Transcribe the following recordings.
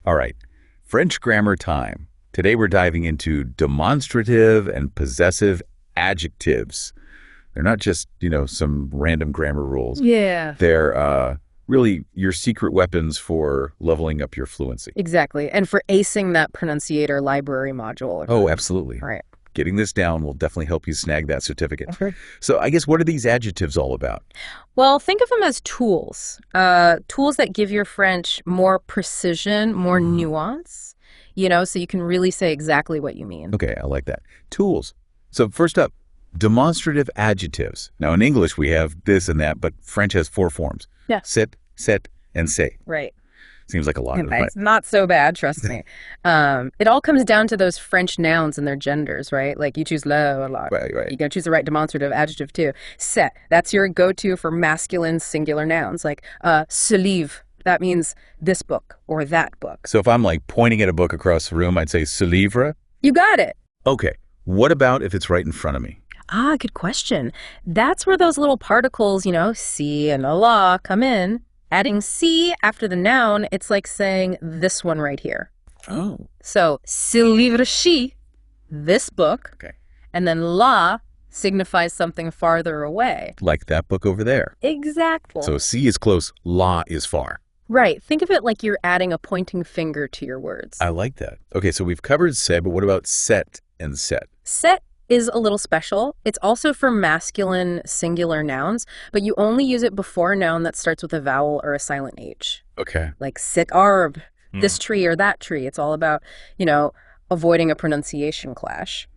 All right, French grammar time. Today we're diving into demonstrative and possessive adjectives. They're not just, some random grammar rules. Yeah. They're really your secret weapons for leveling up your fluency. Exactly. And for acing that pronunciator library module. Oh, absolutely. Right. Getting this down will definitely help you snag that certificate. Okay. So I guess what are these adjectives all about? Well, think of them as tools. Tools that give your French more precision, more nuance, so you can really say exactly what you mean. Okay, I like that. Tools. So first up, demonstrative adjectives. Now in English we have this and that, but French has 4 forms. Yeah. Sit, set, and say. Right. Seems like a lot. It's not so bad, trust me. It all comes down to those French nouns and their genders, right? Like you choose le a lot. Right. You're going to choose the right demonstrative adjective too. C'est, that's your go-to for masculine singular nouns. Like ce livre, that means this book or that book. So if I'm like pointing at a book across the room, I'd say ce livre? You got it. Okay. What about if it's right in front of me? Ah, good question. That's where those little particles, si and la come in. Adding si after the noun, it's like saying this one right here. Oh. So, ce livre-ci, this book. Okay. And then la signifies something farther away. Like that book over there. Exactly. So si is close, la is far. Right. Think of it like you're adding a pointing finger to your words. I like that. Okay, so we've covered set, but what about set and set? Set is a little special. It's also for masculine singular nouns, but you only use it before a noun that starts with a vowel or a silent H. Okay. Like cet arbre, this tree or that tree. It's all about, avoiding a pronunciation clash.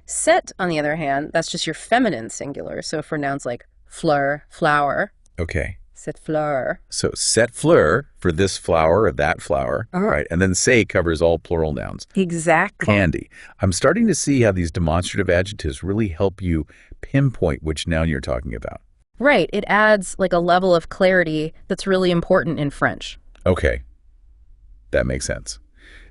Set, on the other hand, that's just your feminine singular. So for nouns like fleur, flower. Okay. Cette fleur. So set fleur for this flower or that flower. Uh-huh. Right. And then say covers all plural nouns. Exactly. Handy. I'm starting to see how these demonstrative adjectives really help you pinpoint which noun you're talking about. Right. It adds like a level of clarity that's really important in French. Okay. That makes sense.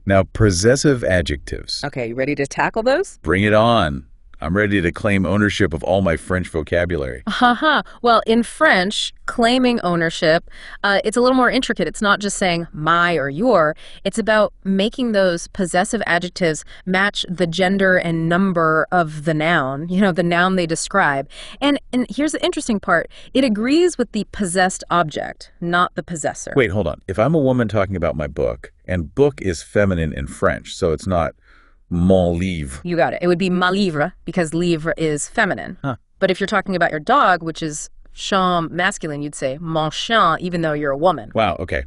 Now, possessive adjectives. Okay, you ready to tackle those? Bring it on. I'm ready to claim ownership of all my French vocabulary. Haha. Well, in French, claiming ownership, it's a little more intricate. It's not just saying my or your. It's about making those possessive adjectives match the gender and number of the noun, the noun they describe. And here's the interesting part. It agrees with the possessed object, not the possessor. Wait, hold on. If I'm a woman talking about my book, and book is feminine in French, so it's not mon livre. You got it. It would be ma livre because livre is feminine. Huh. But if you're talking about your dog, which is chien masculine, you'd say mon chien, even though you're a woman. Wow, okay.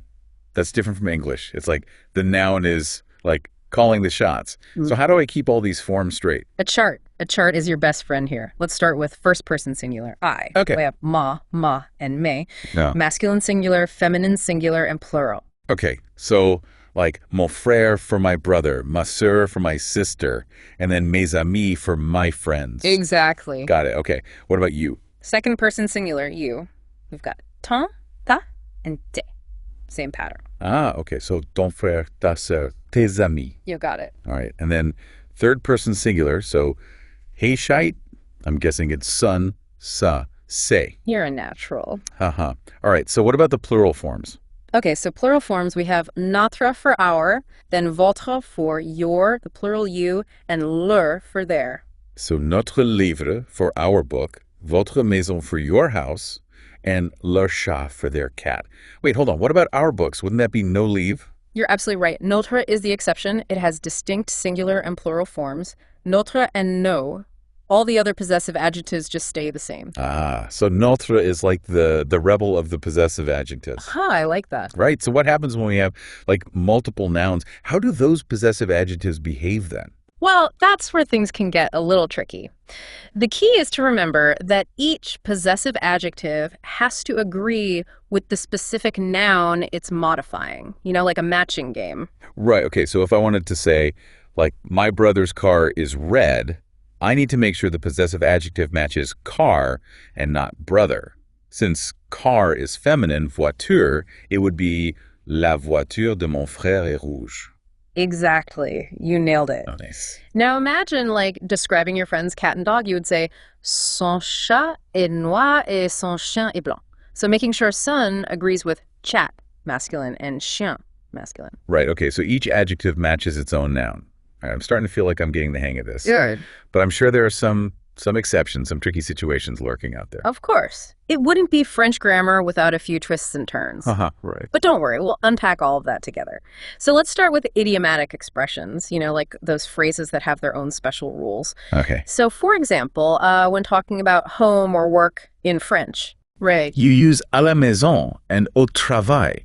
That's different from English. It's like the noun is like calling the shots. So how do I keep all these forms straight? A chart. A chart is your best friend here. Let's start with first person singular, I. Okay. We have ma, and me. No. Masculine singular, feminine singular, and plural. Okay, so like mon frère for my brother, ma sœur for my sister, and then mes amis for my friends. Exactly. Got it. Okay. What about you? Second person singular, you. We've got ton, ta, and te. Same pattern. Ah, okay. So ton frère, ta sœur, tes amis. You got it. All right. And then third person singular. So Heyshite, I'm guessing it's son, sa, say. You're a natural. Haha. All right. So what about the plural forms? Okay, so plural forms, we have notre for our, then votre for your, the plural you, and leur for their. So notre livre for our book, votre maison for your house, and leur chat for their cat. Wait, hold on. What about our books? Wouldn't that be no leave? You're absolutely right. Notre is the exception. It has distinct singular and plural forms. Notre and no. All the other possessive adjectives just stay the same. Ah, so notre is like the rebel of the possessive adjectives. I like that. Right. So what happens when we have like multiple nouns? How do those possessive adjectives behave then? Well, that's where things can get a little tricky. The key is to remember that each possessive adjective has to agree with the specific noun it's modifying, like a matching game. Right. Okay. So if I wanted to say, like, my brother's car is red, I need to make sure the possessive adjective matches car and not brother. Since car is feminine, voiture, it would be la voiture de mon frère est rouge. Exactly. You nailed it. Oh, nice. Now imagine describing your friend's cat and dog. You would say, son chat est noir et son chien est blanc. So making sure son agrees with chat, masculine, and chien, masculine. Right, okay, so each adjective matches its own noun. All right, I'm starting to feel like I'm getting the hang of this. Good. But I'm sure there are some exceptions, some tricky situations lurking out there. Of course. It wouldn't be French grammar without a few twists and turns. Right. But don't worry, we'll unpack all of that together. So let's start with idiomatic expressions, like those phrases that have their own special rules. Okay. So for example, when talking about home or work in French, right? You use à la maison and au travail,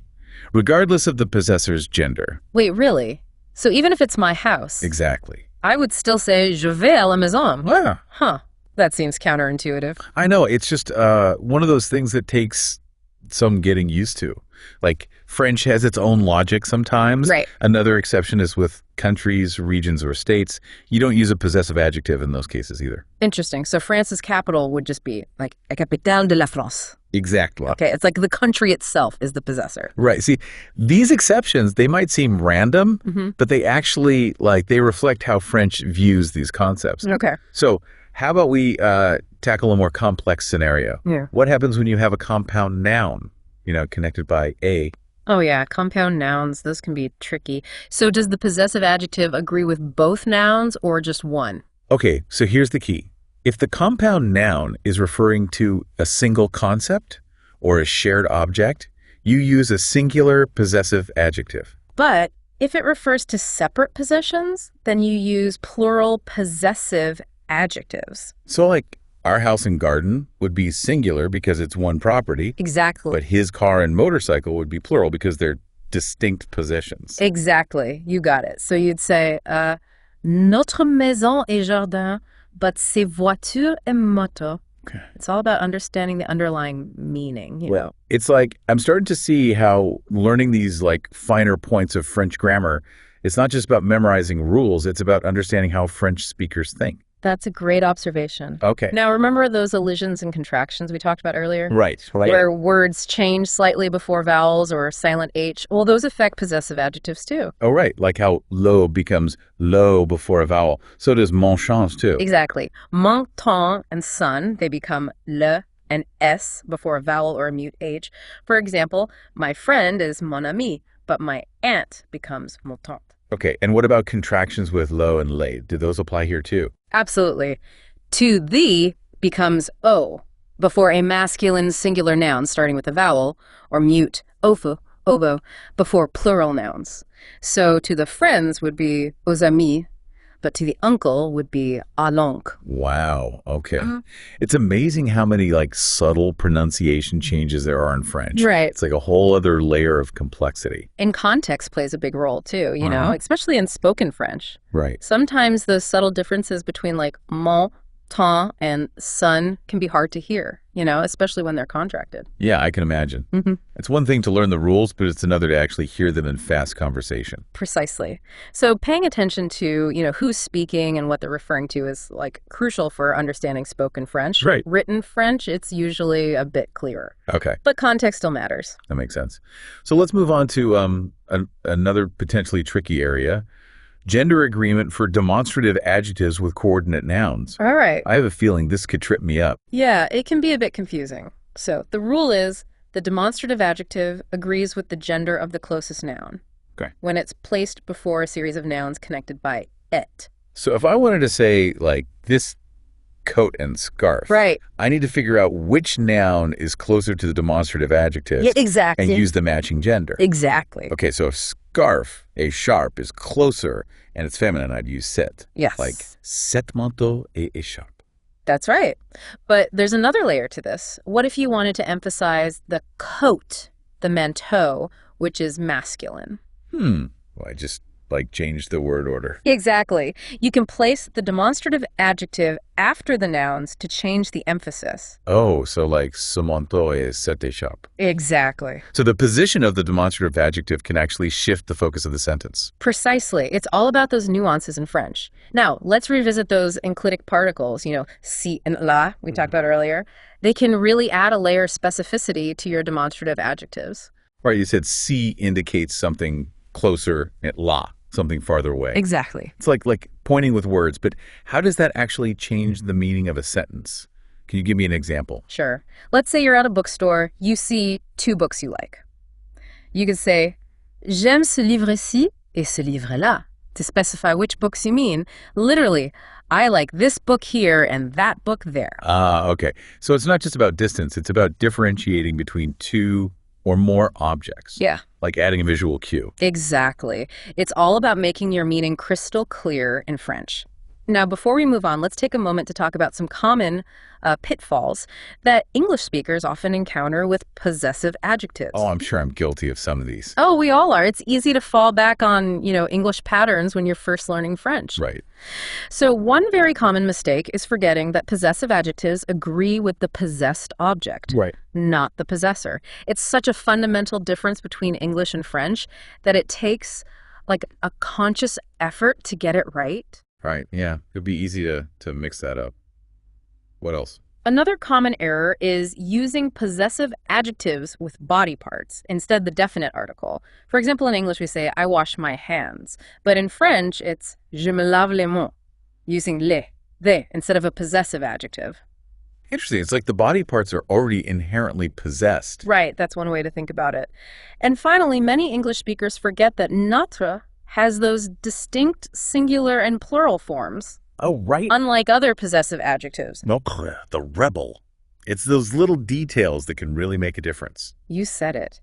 regardless of the possessor's gender. Wait, really? So even if it's my house, Exactly. I would still say je vais à la maison. Yeah. Huh. That seems counterintuitive. I know, it's just one of those things that takes some getting used to. Like, French has its own logic sometimes. Right. Another exception is with countries, regions, or states. You don't use a possessive adjective in those cases either. Interesting. So France's capital would just be like la capitale de la France. Exactly. Okay, it's like the country itself is the possessor. Right. See, these exceptions, they might seem random, but they actually, they reflect how French views these concepts. Okay. So how about we tackle a more complex scenario? Yeah. What happens when you have a compound noun, connected by a? Oh yeah, compound nouns, those can be tricky. So does the possessive adjective agree with both nouns or just one? Okay, so here's the key. If the compound noun is referring to a single concept or a shared object, you use a singular possessive adjective. But if it refers to separate possessions, then you use plural possessive adjectives. So like our house and garden would be singular because it's one property. Exactly. But his car and motorcycle would be plural because they're distinct possessions. Exactly. You got it. So you'd say, notre maison et jardin, but ses voitures et motos. Okay. It's all about understanding the underlying meaning. You know? It's like I'm starting to see how learning these finer points of French grammar, it's not just about memorizing rules, it's about understanding how French speakers think. That's a great observation. Okay. Now, remember those elisions and contractions we talked about earlier? Right. Where words change slightly before vowels or silent H. Well, those affect possessive adjectives too. Oh, right. Like how lo becomes lo before a vowel. So does mon chance too. Exactly. Mon temps and son, they become le and s before a vowel or a mute H. For example, my friend is mon ami, but my aunt becomes mon tante. Okay. And what about contractions with lo and lay? Do those apply here too? Absolutely. To thee becomes o before a masculine singular noun starting with a vowel, or mute ofu, obo, before plural nouns. So to the friends would be aux amis, but to the uncle would be à l'oncle. Wow. Okay. It's amazing how many subtle pronunciation changes there are in French. Right. It's like a whole other layer of complexity. And context plays a big role too, especially in spoken French. Right. Sometimes those subtle differences between mon, temps, and son can be hard to hear, especially when they're contracted. Yeah, I can imagine. It's one thing to learn the rules, but it's another to actually hear them in fast conversation. Precisely. So paying attention to, who's speaking and what they're referring to is crucial for understanding spoken French. Right. Written French, it's usually a bit clearer. Okay. But context still matters. That makes sense. So let's move on to another potentially tricky area. Gender agreement for demonstrative adjectives with coordinate nouns. All right. I have a feeling this could trip me up. Yeah, it can be a bit confusing. So the rule is the demonstrative adjective agrees with the gender of the closest noun. Okay. When it's placed before a series of nouns connected by et. So if I wanted to say this coat and scarf, right, I need to figure out which noun is closer to the demonstrative adjective. Yeah, exactly. And use the matching gender. Exactly. Okay, so if scarf, écharpe, is closer and it's feminine, I'd use set. Yes. Like set manteau et écharpe. That's right. But there's another layer to this. What if you wanted to emphasize the coat, the manteau, which is masculine? Well, I just change the word order. Exactly. You can place the demonstrative adjective after the nouns to change the emphasis. Oh, so ce manteau est cette écharpe. Exactly. So the position of the demonstrative adjective can actually shift the focus of the sentence. Precisely. It's all about those nuances in French. Now, let's revisit those enclitic particles, si and la we talked about earlier. They can really add a layer of specificity to your demonstrative adjectives. Right, you said si indicates something closer, and la something farther away. Exactly. It's like pointing with words, but how does that actually change the meaning of a sentence? Can you give me an example? Sure. Let's say you're at a bookstore, you see two books you like. You could say, J'aime ce livre-ci et ce livre-là, to specify which books you mean. Literally, I like this book here and that book there. Ah, okay. So it's not just about distance, it's about differentiating between two or more objects. Yeah. Like adding a visual cue. Exactly. It's all about making your meaning crystal clear in French. Now, before we move on, let's take a moment to talk about some common pitfalls that English speakers often encounter with possessive adjectives. Oh, I'm sure I'm guilty of some of these. Oh, we all are. It's easy to fall back on, English patterns when you're first learning French. Right. So one very common mistake is forgetting that possessive adjectives agree with the possessed object, Right. not the possessor. It's such a fundamental difference between English and French that it takes like a conscious effort to get it right. Right. Yeah. It'd be easy to mix that up. What else? Another common error is using possessive adjectives with body parts instead the definite article. For example, in English we say, I wash my hands. But in French, it's je me lave les mains, using les, they, instead of a possessive adjective. Interesting. It's like the body parts are already inherently possessed. Right, that's one way to think about it. And finally, many English speakers forget that notre has those distinct singular and plural forms. Oh, right. Unlike other possessive adjectives. Notre, the rebel. It's those little details that can really make a difference. You said it.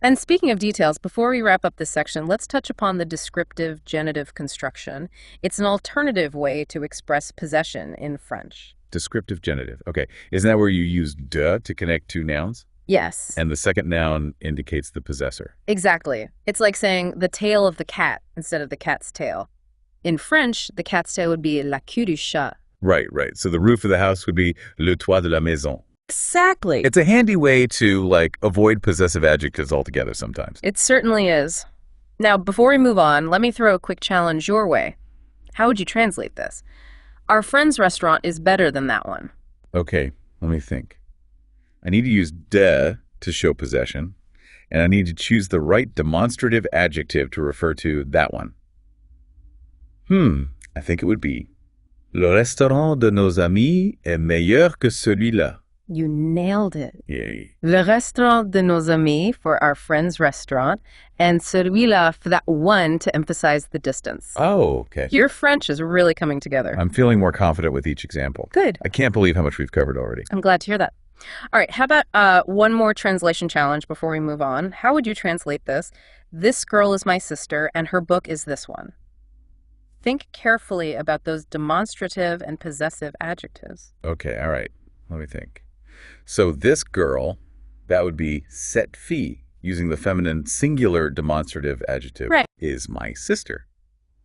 And speaking of details, before we wrap up this section, let's touch upon the descriptive genitive construction. It's an alternative way to express possession in French. Descriptive genitive. Okay. Isn't that where you use de to connect two nouns? Yes. And the second noun indicates the possessor. Exactly. It's like saying the tail of the cat instead of the cat's tail. In French, the cat's tail would be la queue du chat. Right, right. So the roof of the house would be le toit de la maison. Exactly. It's a handy way to, avoid possessive adjectives altogether sometimes. It certainly is. Now, before we move on, let me throw a quick challenge your way. How would you translate this? Our friend's restaurant is better than that one. Okay, let me think. I need to use de to show possession, and I need to choose the right demonstrative adjective to refer to that one. I think it would be le restaurant de nos amis est meilleur que celui-là. You nailed it. Yay. Le restaurant de nos amis for our friend's restaurant, and celui-là for that one to emphasize the distance. Oh, okay. Your French is really coming together. I'm feeling more confident with each example. Good. I can't believe how much we've covered already. I'm glad to hear that. All right, how about one more translation challenge before we move on? How would you translate this? This girl is my sister, and her book is this one. Think carefully about those demonstrative and possessive adjectives. Okay, all right. Let me think. So this girl, that would be cette fille, using the feminine singular demonstrative adjective, Right. is my sister.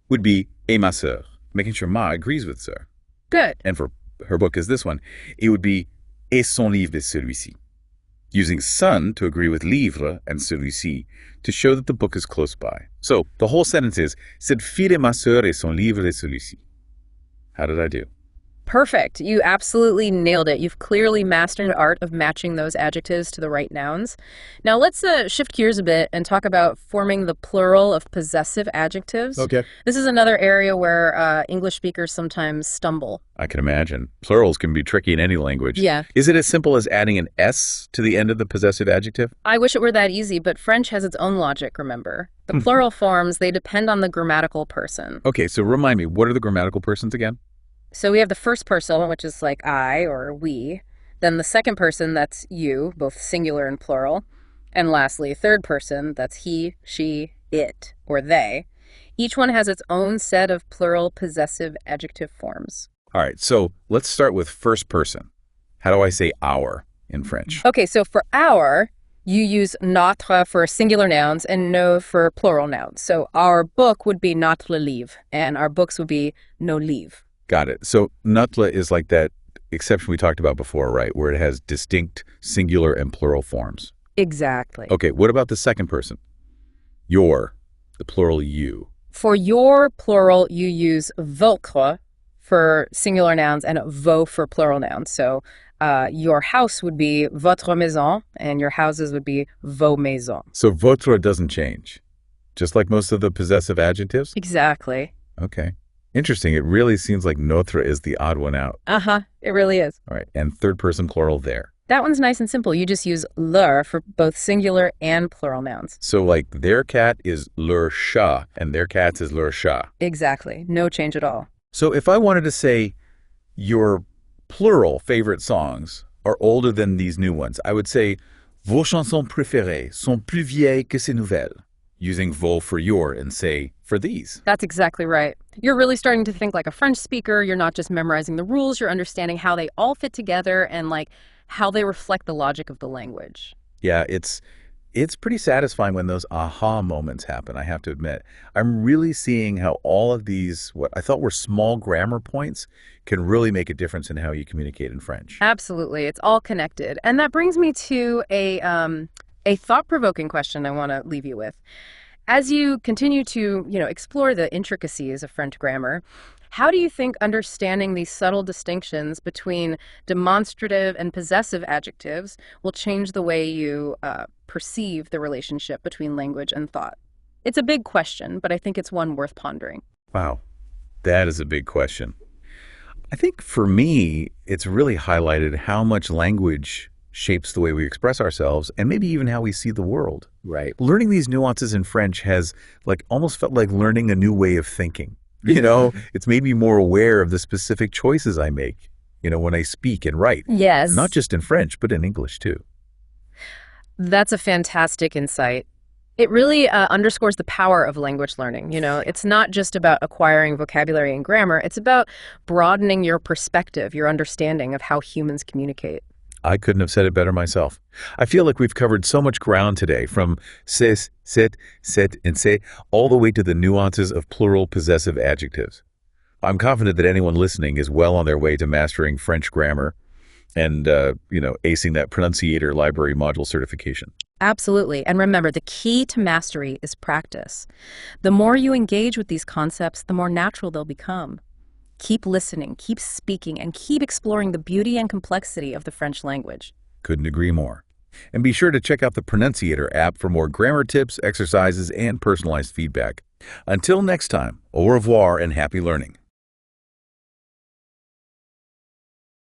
Would be est ma sœur, making sure ma agrees with sœur. Good. And for her book is this one, it would be et son livre est celui-ci, using son to agree with livre and celui-ci to show that the book is close by. So the whole sentence is cette fille est ma sœur et son livre est celui-ci. How did I do? Perfect. You absolutely nailed it. You've clearly mastered the art of matching those adjectives to the right nouns. Now let's shift gears a bit and talk about forming the plural of possessive adjectives. Okay. This is another area where English speakers sometimes stumble. I can imagine. Plurals can be tricky in any language. Yeah. Is it as simple as adding an S to the end of the possessive adjective? I wish it were that easy, but French has its own logic, remember? The plural forms, they depend on the grammatical person. Okay, so remind me, what are the grammatical persons again? So we have the first person, which is like I or we. Then the second person, that's you, both singular and plural. And lastly, third person, that's he, she, it, or they. Each one has its own set of plural possessive adjective forms. All right, so let's start with first person. How do I say our in French? Okay, so for our, you use notre for singular nouns and nos for plural nouns. So our book would be notre livre, and our books would be nos livres. Got it. So notre is like that exception we talked about before, right? Where it has distinct singular and plural forms. Exactly. Okay, what about the second person? Your, the plural you. For your plural, you use votre for singular nouns and vos for plural nouns. So your house would be votre maison and your houses would be vos maisons. So votre doesn't change, just like most of the possessive adjectives? Exactly. Okay. Interesting. It really seems like notre is the odd one out. It really is. All right. And third person plural there. That one's nice and simple. You just use leur for both singular and plural nouns. So like their cat is leur chat and their cats is leur chat. Exactly. No change at all. So if I wanted to say your plural favorite songs are older than these new ones, I would say vos chansons préférées sont plus vieilles que ces nouvelles, using vos for your and say for these. That's exactly right. You're really starting to think like a French speaker. You're not just memorizing the rules. You're understanding how they all fit together and like how they reflect the logic of the language. Yeah, it's pretty satisfying when those aha moments happen, I have to admit. I'm really seeing how all of these, what I thought were small grammar points, can really make a difference in how you communicate in French. Absolutely. It's all connected. And that brings me to a thought-provoking question I want to leave you with. As you continue to, explore the intricacies of French grammar, how do you think understanding these subtle distinctions between demonstrative and possessive adjectives will change the way you perceive the relationship between language and thought? It's a big question, but I think it's one worth pondering. Wow, that is a big question. I think for me, it's really highlighted how much language shapes the way we express ourselves and maybe even how we see the world. Right. Learning these nuances in French has almost felt like learning a new way of thinking. It's made me more aware of the specific choices I make, when I speak and write. Yes. Not just in French, but in English too. That's a fantastic insight. It really underscores the power of language learning. It's not just about acquiring vocabulary and grammar. It's about broadening your perspective, your understanding of how humans communicate. I couldn't have said it better myself. I feel like we've covered so much ground today, from c'est, set, and c'est, all the way to the nuances of plural possessive adjectives. I'm confident that anyone listening is well on their way to mastering French grammar and, acing that pronunciator library module certification. Absolutely. And remember, the key to mastery is practice. The more you engage with these concepts, the more natural they'll become. Keep listening, keep speaking, and keep exploring the beauty and complexity of the French language. Couldn't agree more. And be sure to check out the Pronunciator app for more grammar tips, exercises, and personalized feedback. Until next time, au revoir and happy learning.